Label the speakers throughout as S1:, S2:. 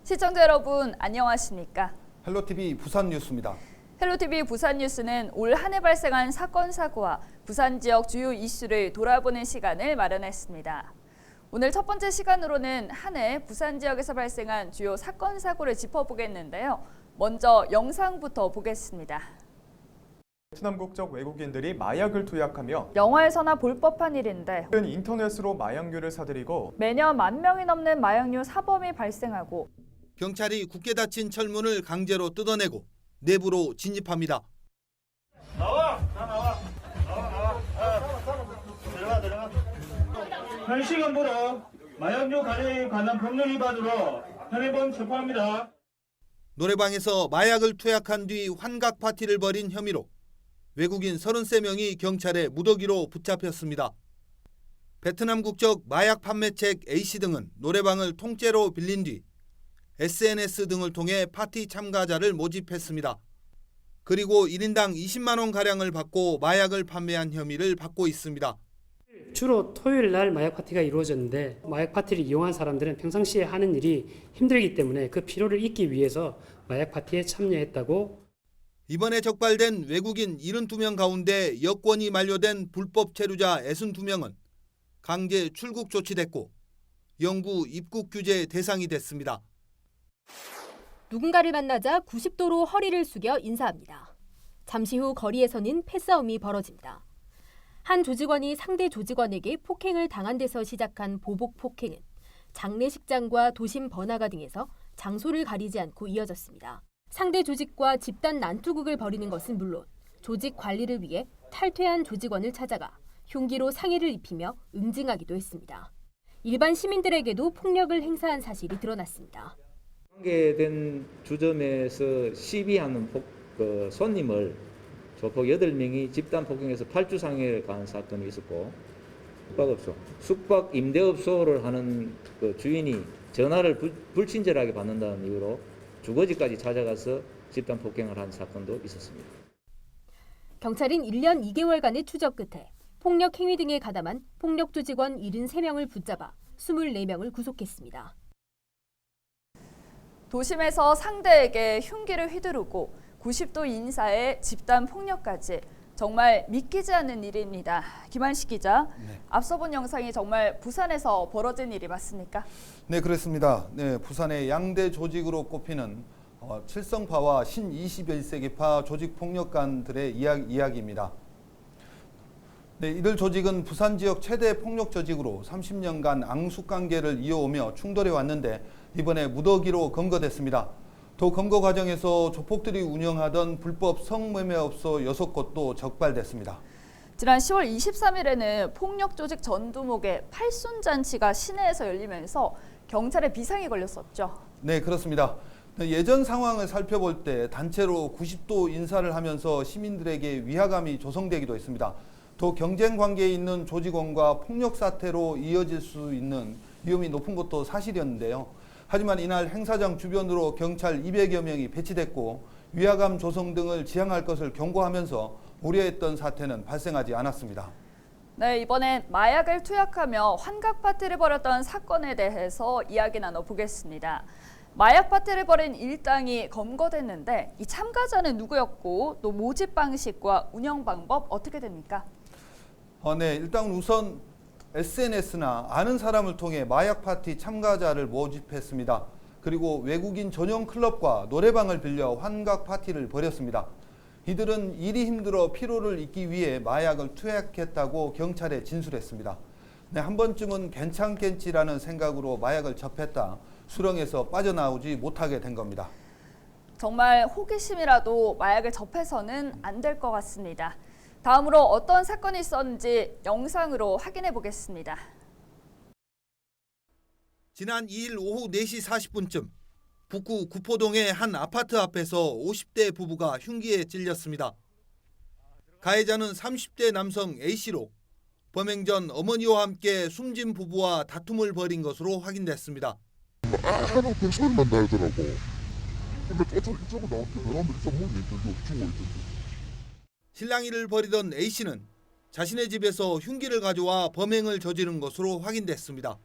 S1: 시청자 여러분 안녕하십니까?
S2: 헬로티비 부산 뉴스입니다.
S1: 헬로티비 부산 뉴스는 올 한 해 발생한 사건 사고와 부산 지역 주요 이슈를 돌아보는 시간을 마련했습니다. 오늘 첫 번째 시간으로는 한 해 부산 지역에서 발생한 주요 사건 사고를 짚어보겠는데요. 먼저 영상부터 보겠습니다.
S3: 베트남 국적 외국인들이 마약을 투약하며
S1: 영화에서나 볼 법한 일인데
S3: 인터넷으로 마약류를 사들이고
S1: 매년 10,000명이 넘는 마약류 사범이 발생하고
S2: 경찰이 굳게 닫힌 철문을 강제로 뜯어내고 내부로 진입합니다.
S4: 들어가. 현 시간부로 마약류 관리에 관한 법률 위반으로 현행범 체포합니다.
S2: 노래방에서 마약을 투약한 뒤 환각 파티를 벌인 혐의로 외국인 33명이 경찰에 무더기로 붙잡혔습니다. 베트남 국적 마약 판매책 A씨 등은 노래방을 통째로 빌린 뒤 SNS 등을 통해 파티 참가자를 모집했습니다. 그리고 1인당 20만 원가량을 받고 마약을 판매한 혐의를 받고 있습니다.
S5: 주로 토요일 날 마약 파티가 이루어졌는데 마약 파티를 이용한 사람들은 평상시에 하는 일이 힘들기 때문에 그 피로를 잊기 위해서 마약 파티에 참여했다고.
S2: 이번에 적발된 외국인 72명 가운데 여권이 만료된 불법 체류자 62명은 강제 출국 조치됐고 영구 입국 규제 대상이 됐습니다.
S6: 누군가를 만나자 90도로 허리를 숙여 인사합니다. 잠시 후 거리에서는 패싸움이 벌어집니다. 한 조직원이 상대 조직원에게 폭행을 당한 데서 시작한 보복 폭행은 장례식장과 도심 번화가 등에서 장소를 가리지 않고 이어졌습니다. 상대 조직과 집단 난투극을 벌이는 것은 물론 조직 관리를 위해 탈퇴한 조직원을 찾아가 흉기로 상해를 입히며 응징하기도 했습니다. 일반 시민들에게도 폭력을 행사한 사실이 드러났습니다.
S7: 관계된 주점에서 시비하는 손님을 조폭 8명이 집단 폭행해서 8주 상해를 가한 사건이 있었고, 숙박 임대업소를 하는 그 주인이 전화를 불친절하게 받는다는 이유로 주거지까지 찾아가서 집단 폭행을 한 사건도 있었습니다.
S6: 경찰은 1년 2개월간의 추적 끝에 폭력 행위 등에 가담한 폭력 조직원 73명을 붙잡아 24명을 구속했습니다.
S1: 도심에서 상대에게 흉기를 휘두르고 90도 인사에 집단 폭력까지 정말 믿기지 않는 일입니다. 김한식 기자, 앞서 본 영상이 정말 부산에서 벌어진 일이 맞습니까?
S2: 네, 그렇습니다. 네, 부산의 양대 조직으로 꼽히는 칠성파와 신21세기파 조직폭력간들의 이야기입니다. 네, 이들 조직은 부산 지역 최대 폭력 조직으로 30년간 앙숙관계를 이어오며 충돌해 왔는데 이번에 무더기로 검거됐습니다. 또 검거 과정에서 조폭들이 운영하던 불법 성매매업소 6곳도 적발됐습니다.
S1: 지난 10월 23일에는 폭력 조직 전두목의 팔순잔치가 시내에서 열리면서 경찰에 비상이 걸렸었죠.
S2: 네, 그렇습니다. 예전 상황을 살펴볼 때 단체로 90도 인사를 하면서 시민들에게 위화감이 조성되기도 했습니다. 또 경쟁 관계에 있는 조직원과 폭력 사태로 이어질 수 있는 위험이 높은 것도 사실이었는데요. 하지만 이날 행사장 주변으로 경찰 200여 명이 배치됐고 위화감 조성 등을 지양할 것을 경고하면서 우려했던 사태는 발생하지 않았습니다.
S1: 네, 이번엔 마약을 투약하며 환각 파티를 벌였던 사건에 대해서 이야기 나눠보겠습니다. 마약 파티를 벌인 일당이 검거됐는데 이 참가자는 누구였고 또 모집 방식과 운영 방법 어떻게 됩니까?
S2: 네, 일단 우선 SNS나 아는 사람을 통해 마약 파티 참가자를 모집했습니다. 그리고 외국인 전용 클럽과 노래방을 빌려 환각 파티를 벌였습니다. 이들은 일이 힘들어 피로를 잊기 위해 마약을 투약했다고 경찰에 진술했습니다. 네, 한 번쯤은 괜찮겠지라는 생각으로 마약을 접했다 수렁에서 빠져나오지 못하게 된 겁니다.
S1: 정말 호기심이라도 마약을 접해서는 안 될 것 같습니다. 다음으로 어떤 사건이 있었는지 영상으로 확인해 보겠습니다.
S2: 지난 2일 오후 4시 40분쯤 북구 구포동의 한 아파트 앞에서 50대 부부가 흉기에 찔렸습니다. 가해자는 30대 남성 A씨로 범행 전 어머니와 함께 숨진 부부와 다툼을 벌인 것으로 확인됐습니다.
S8: 하는 그 소리만 나더라고. 근데 이쪽으로 나한테 사람들이 좀 멀리 죽어있던데.
S2: 실랑이를 벌이던 A씨는 자신의 집에서 흉기를 가져와 범행을 저지른 것으로 확인됐습니다.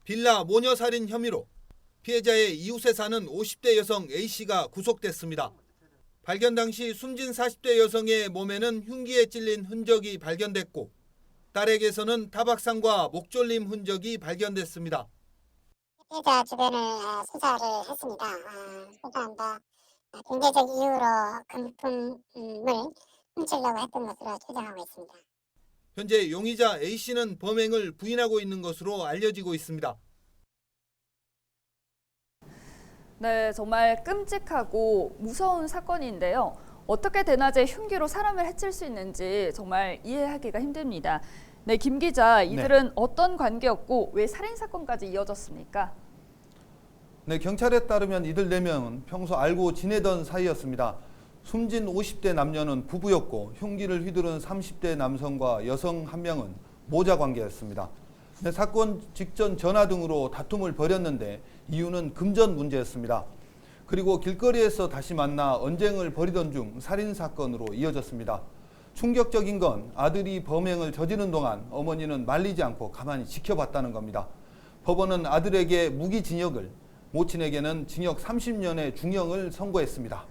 S2: 빌라 모녀살인 혐의로 피해자의 이웃에 사는 50대 여성 A씨가 구속됐습니다. 발견 당시 숨진 40대 여성의 몸에는 흉기에 찔린 흔적이 발견됐고 딸에게서는 타박상과 목졸림 흔적이 발견됐습니다.
S9: 피해자 주변을 수사를 했습니다. 수사한다. 경제적 이유로 금품을 훔치려고 했던 것으로 추정하고 있습니다.
S2: 현재 용의자 A씨는 범행을 부인하고 있는 것으로 알려지고 있습니다.
S1: 네, 정말 끔찍하고 무서운 사건인데요. 어떻게 대낮에 흉기로 사람을 해칠 수 있는지 정말 이해하기가 힘듭니다. 네, 김 기자, 이들은 어떤 관계였고 왜 살인 사건까지 이어졌습니까?
S2: 네, 경찰에 따르면 이들 4명은 평소 알고 지내던 사이였습니다. 숨진 50대 남녀는 부부였고 흉기를 휘두른 30대 남성과 여성 1명은 모자 관계였습니다. 네, 사건 직전 전화 등으로 다툼을 벌였는데 이유는 금전 문제였습니다. 그리고 길거리에서 다시 만나 언쟁을 벌이던 중 살인사건으로 이어졌습니다. 충격적인 건 아들이 범행을 저지른 동안 어머니는 말리지 않고 가만히 지켜봤다는 겁니다. 법원은 아들에게 무기징역을, 모친에게는 징역 30년의 중형을 선고했습니다.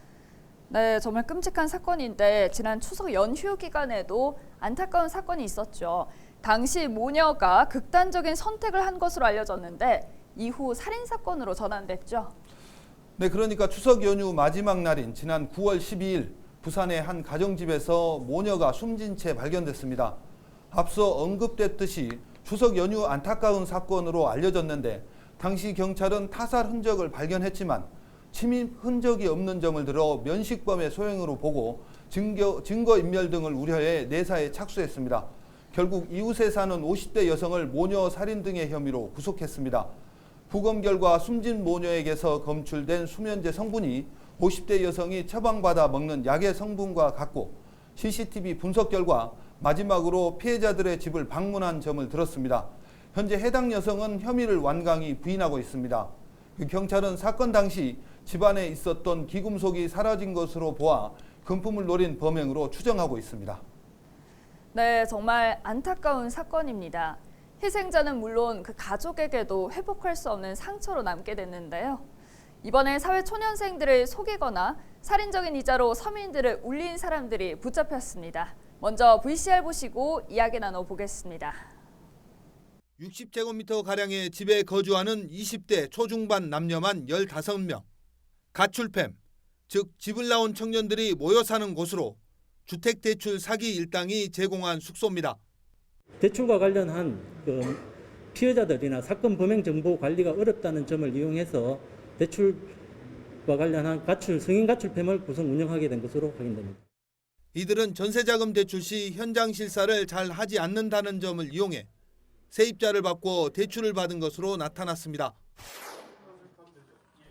S1: 네, 정말 끔찍한 사건인데 지난 추석 연휴 기간에도 안타까운 사건이 있었죠. 당시 모녀가 극단적인 선택을 한 것으로 알려졌는데 이후 살인사건으로 전환됐죠.
S2: 네, 그러니까 추석 연휴 마지막 날인 지난 9월 12일 부산의 한 가정집에서 모녀가 숨진 채 발견됐습니다. 앞서 언급됐듯이 추석 연휴 안타까운 사건으로 알려졌는데 당시 경찰은 타살 흔적을 발견했지만 침입 흔적이 없는 점을 들어 면식범의 소행으로 보고 증거인멸 등을 우려해 내사에 착수했습니다. 결국 이웃에 사는 50대 여성을 모녀 살인 등의 혐의로 구속했습니다. 부검 결과 숨진 모녀에게서 검출된 수면제 성분이 50대 여성이 처방받아 먹는 약의 성분과 같고 CCTV 분석 결과 마지막으로 피해자들의 집을 방문한 점을 들었습니다. 현재 해당 여성은 혐의를 완강히 부인하고 있습니다. 경찰은 사건 당시 집안에 있었던 귀금속이 사라진 것으로 보아 금품을 노린 범행으로 추정하고 있습니다.
S1: 네, 정말 안타까운 사건입니다. 희생자는 물론 그 가족에게도 회복할 수 없는 상처로 남게 됐는데요. 이번에 사회초년생들을 속이거나 살인적인 이자로 서민들을 울린 사람들이 붙잡혔습니다. 먼저 VCR 보시고 이야기 나눠보겠습니다.
S2: 60제곱미터가량의 집에 거주하는 20대 초중반 남녀만 15명. 가출팸, 즉 집을 나온 청년들이 모여 사는 곳으로 주택대출 사기 일당이 제공한 숙소입니다.
S10: 대출과 관련한 피해자들이나 사건 범행 정보 관리가 어렵다는 점을 이용해서 대출과 관련한 승인 가출팸을 구성 운영하게 된 것으로 확인됩니다.
S2: 이들은 전세자금 대출 시 현장 실사를 잘 하지 않는다는 점을 이용해 세입자를 바꿔 대출을 받은 것으로 나타났습니다.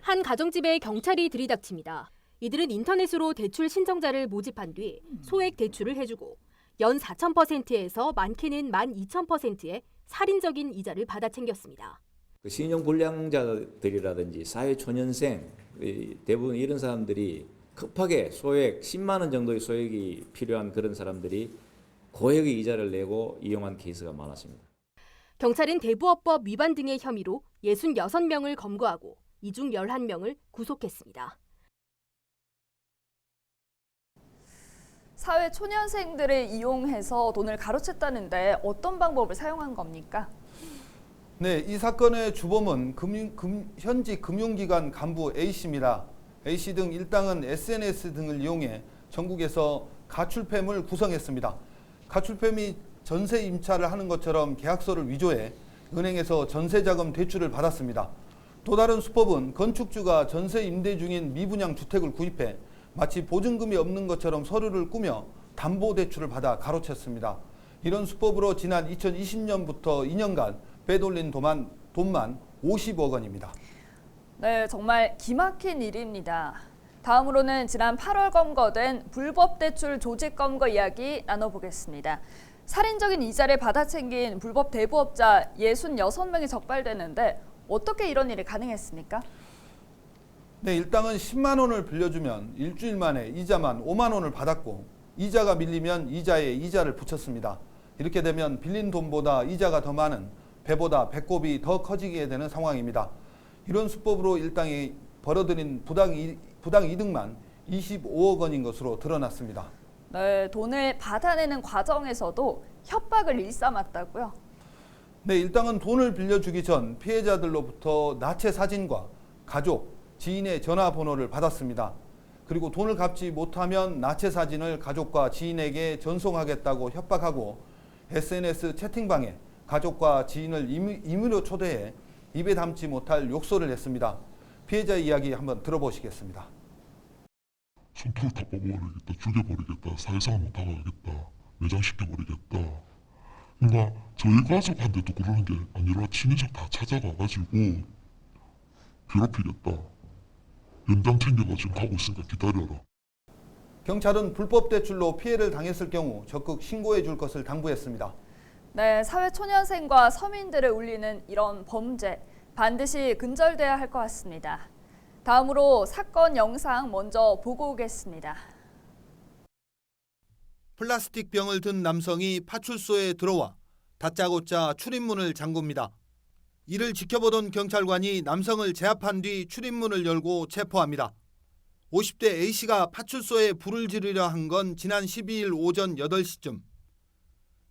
S6: 한 가정집에 경찰이 들이닥칩니다. 이들은 인터넷으로 대출 신청자를 모집한 뒤 소액 대출을 해주고 연 4,000%에서 많게는 12,000%의 살인적인 이자를 받아 챙겼습니다.
S7: 신용불량자들이라든지 사회초년생 대부분 이런 사람들이 급하게 소액 10만 원 정도의 소액이 필요한 그런 사람들이 고액의 이자를 내고 이용한 케이스가 많았습니다.
S6: 경찰은 대부업법 위반 등의 혐의로 66명을 검거하고 이 중 11명을 구속했습니다.
S1: 사회 초년생들을 이용해서 돈을 가로챘다는데 어떤 방법을 사용한 겁니까?
S2: 네, 이 사건의 주범은 현지 금융기관 간부 A씨입니다. A씨 등 일당은 SNS 등을 이용해 전국에서 가출팸을 구성했습니다. 가출팸이 전세 임차를 하는 것처럼 계약서를 위조해 은행에서 전세자금 대출을 받았습니다. 또 다른 수법은 건축주가 전세 임대 중인 미분양 주택을 구입해 마치 보증금이 없는 것처럼 서류를 꾸며 담보대출을 받아 가로챘습니다. 이런 수법으로 지난 2020년부터 2년간 빼돌린 돈만 50억 원입니다.
S1: 네, 정말 기막힌 일입니다. 다음으로는 지난 8월 검거된 불법 대출 조직 검거 이야기 나눠보겠습니다. 살인적인 이자를 받아 챙긴 불법 대부업자 66명이 적발되는데 어떻게 이런 일이 가능했습니까?
S2: 네, 일당은 10만 원을 빌려주면 일주일 만에 이자만 5만 원을 받았고 이자가 밀리면 이자에 이자를 붙였습니다. 이렇게 되면 빌린 돈보다 이자가 더 많은 배보다 배꼽이 더 커지게 되는 상황입니다. 이런 수법으로 일당이 벌어들인 부당 이득만 25억 원인 것으로 드러났습니다.
S1: 네, 돈을 받아내는 과정에서도 협박을 일삼았다고요?
S2: 네, 일당은 돈을 빌려주기 전 피해자들로부터 나체 사진과 가족, 지인의 전화번호를 받았습니다. 그리고 돈을 갚지 못하면 나체 사진을 가족과 지인에게 전송하겠다고 협박하고 SNS 채팅방에 가족과 지인을 임의로 초대해 입에 담지 못할 욕설을 했습니다. 피해자 이야기 한번 들어보시겠습니다.
S8: 손톱을 다 뽑아버리겠다, 죽여버리겠다, 사회생활 못하게 하겠다, 매장시켜버리겠다. 그러니까 저희 가족한테도 그러는 게 아니라 친인척 다 찾아가가지고 괴롭히겠다. 연장 챙겨가 지금 가고 있으니까 기다려라.
S2: 경찰은 불법 대출로 피해를 당했을 경우 적극 신고해 줄 것을 당부했습니다.
S1: 네, 사회초년생과 서민들을 울리는 이런 범죄 반드시 근절돼야 할 것 같습니다. 다음으로 사건 영상 먼저 보고 오겠습니다.
S2: 플라스틱 병을 든 남성이 파출소에 들어와 다짜고짜 출입문을 잠굽니다. 이를 지켜보던 경찰관이 남성을 제압한 뒤 출입문을 열고 체포합니다. 50대 A씨가 파출소에 불을 지르려 한 건 지난 12일 오전 8시쯤.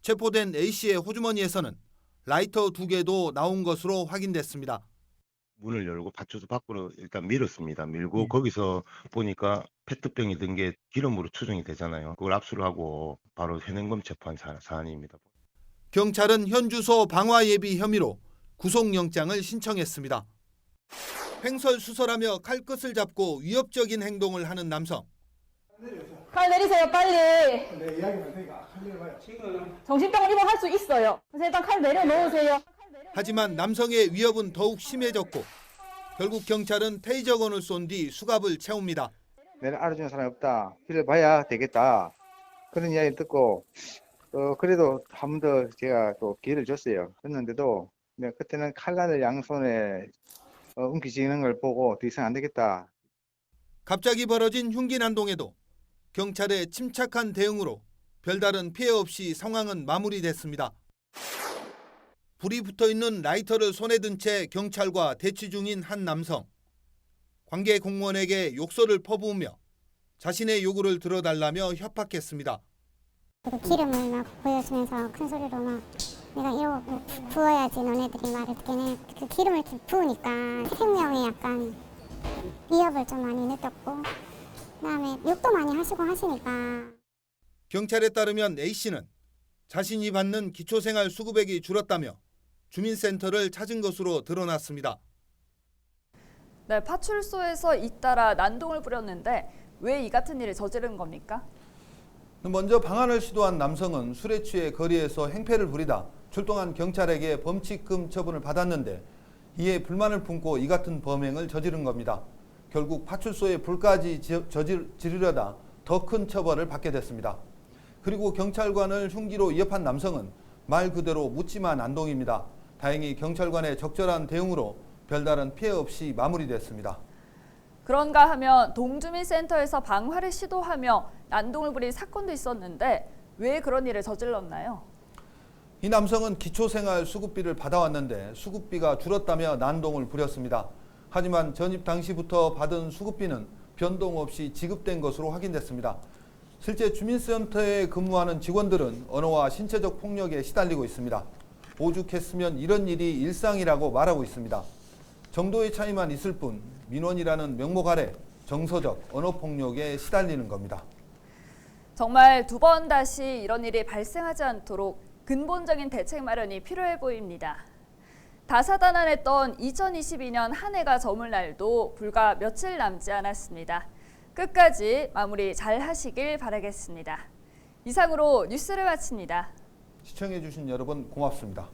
S2: 체포된 A씨의 호주머니에서는 라이터 2개도 나온 것으로 확인됐습니다.
S11: 문을 열고 파출소 밖으로 일단 밀었습니다. 밀고 거기서 보니까 페트병이 든 게 기름으로 추정이 되잖아요. 그걸 압수를 하고 바로 현행범 체포한 사안입니다.
S2: 경찰은 현주소 방화 예비 혐의로 구속영장을 신청했습니다. 횡설수설하며 칼끝을 잡고 위협적인 행동을 하는 남성.
S12: 칼 내리세요, 빨리. 네, 이야기 못하니까 칼 내려봐요. 지금 정신병원 입원할 수 있어요. 그래서 일단 칼 내려놓으세요.
S2: 하지만 남성의 위협은 더욱 심해졌고 결국 경찰은 테이저건을 쏜 뒤 수갑을 채웁니다.
S13: 내가 알아주는 사람이 없다. 길을 봐야 되겠다. 그런 이야기를 듣고 그래도 한 번 더 제가 또 기회를 줬어요. 줬는데도 그때는 칼날을 양손에 움켜쥐는 걸 보고 더 이상 안 되겠다.
S2: 갑자기 벌어진 흉기 난동에도 경찰의 침착한 대응으로 별다른 피해 없이 상황은 마무리됐습니다. 불이 붙어있는 라이터를 손에 든 채 경찰과 대치 중인 한 남성. 관계 공무원에게 욕설을 퍼부으며 자신의 요구를 들어달라며 협박했습니다.
S9: 기름을 막 보여주면서 큰 소리로 막 내가 이러고 부어야지 너네들이 말을 듣겠네. 그 기름을 부으니까 생명에 약간 위협을 좀 많이 느꼈고 그다음에 욕도 많이 하시고 하시니까.
S2: 경찰에 따르면 A씨는 자신이 받는 기초생활 수급액이 줄었다며 주민센터를 찾은 것으로 드러났습니다.
S1: 네, 파출소에서 잇따라 난동을 부렸는데 왜 이 같은 일을 저지른 겁니까?
S2: 먼저 방안을 시도한 남성은 술에 취해 거리에서 행패를 부리다 출동한 경찰에게 범칙금 처분을 받았는데 이에 불만을 품고 이 같은 범행을 저지른 겁니다. 결국 파출소에 불까지 지르려다 더 큰 처벌을 받게 됐습니다. 그리고 경찰관을 흉기로 위협한 남성은 말 그대로 묻지마 난동입니다. 다행히 경찰관의 적절한 대응으로 별다른 피해 없이 마무리됐습니다.
S1: 그런가 하면 동주민센터에서 방화를 시도하며 난동을 부린 사건도 있었는데 왜 그런 일을 저질렀나요?
S2: 이 남성은 기초생활 수급비를 받아왔는데 수급비가 줄었다며 난동을 부렸습니다. 하지만 전입 당시부터 받은 수급비는 변동 없이 지급된 것으로 확인됐습니다. 실제 주민센터에 근무하는 직원들은 언어와 신체적 폭력에 시달리고 있습니다. 오죽했으면 이런 일이 일상이라고 말하고 있습니다. 정도의 차이만 있을 뿐 민원이라는 명목 아래 정서적 언어폭력에 시달리는 겁니다.
S1: 정말 두 번 다시 이런 일이 발생하지 않도록 근본적인 대책 마련이 필요해 보입니다. 다사다난했던 2022년 한 해가 저물 날도 불과 며칠 남지 않았습니다. 끝까지 마무리 잘 하시길 바라겠습니다. 이상으로 뉴스를 마칩니다.
S2: 시청해 주신 여러분 고맙습니다.